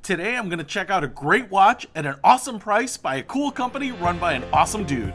Today I'm going to check out a great watch at an awesome price by a cool company run by an awesome dude.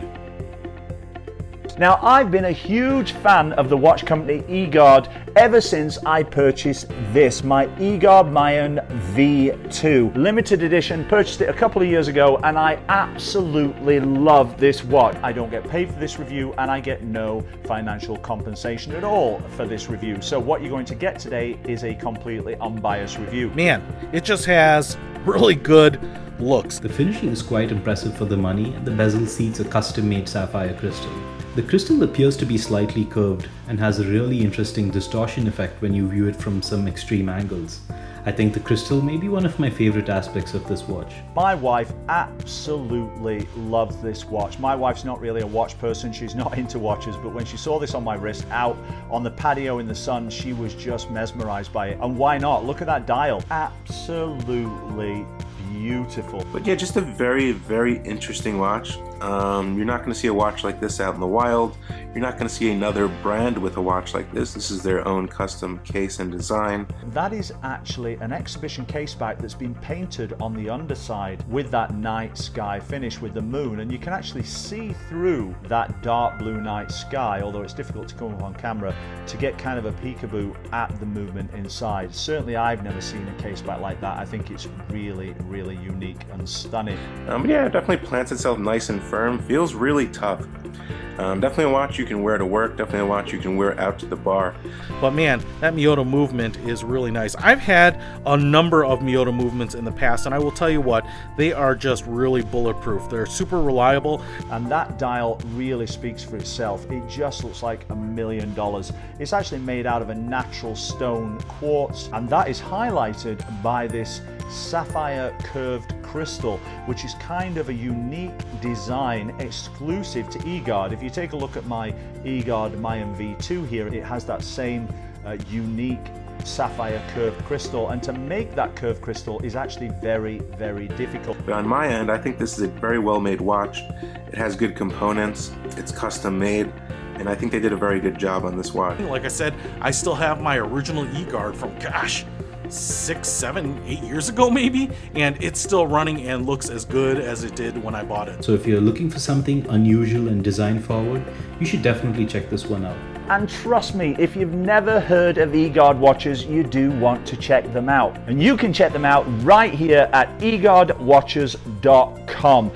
Now, I've been a huge fan of the watch company Egard ever since I purchased this, my Egard Mayon V2. Limited edition, purchased it a couple of years ago, and I absolutely love this watch. I don't get paid for this review, and I get no financial compensation at all for this review. So what you're going to get today is a completely unbiased review. Man, it just has really good looks. The finishing is quite impressive for the money, and the bezel seats a custom-made sapphire crystal. The crystal appears to be slightly curved and has a really interesting distortion effect when you view it from some extreme angles. I think the crystal may be one of my favorite aspects of this watch. My wife absolutely loves this watch. My wife's not really a watch person, she's not into watches, but when she saw this on my wrist out on the patio in the sun, she was just mesmerized by it. And why not? Look at that dial. Absolutely beautiful. But yeah, just a very, very interesting watch. You're not going to see a watch like this out in the wild. You're not going to see another brand with a watch like this. This is their own custom case and design. That is actually an exhibition case back that's been painted on the underside with that night sky finish with the moon, and you can actually see through that dark blue night sky, although it's difficult to come up on camera, to get kind of a peekaboo at the movement inside. Certainly I've never seen a case back like that. I think it's really, really unique and stunning. Yeah, it definitely plants itself nice and firm. Feels really tough. Definitely a watch you can wear to work, definitely a watch you can wear out to the bar. But man, that Miyota movement is really nice. I've had a number of Miyota movements in the past, and I will tell you what, they are just really bulletproof. They're super reliable. And that dial really speaks for itself. It just looks like $1 million. It's actually made out of a natural stone quartz, and that is highlighted by this sapphire curved crystal, which is kind of a unique design exclusive to Egard. If you take a look at my Egard Mayon V2 here, it has that same unique sapphire curved crystal, and to make that curved crystal is actually very, very difficult. But on my end, I think this is a very well made watch. It has good components, it's custom made, and I think they did a very good job on this watch. Like I said, I still have my original Egard from, gosh, 6, 7, 8 years ago maybe, and it's still running and looks as good as it did when I bought it. So if you're looking for something unusual and design forward, you should definitely check this one out. And trust me, if you've never heard of Egard watches, you do want to check them out. And you can check them out right here at egardwatches.com.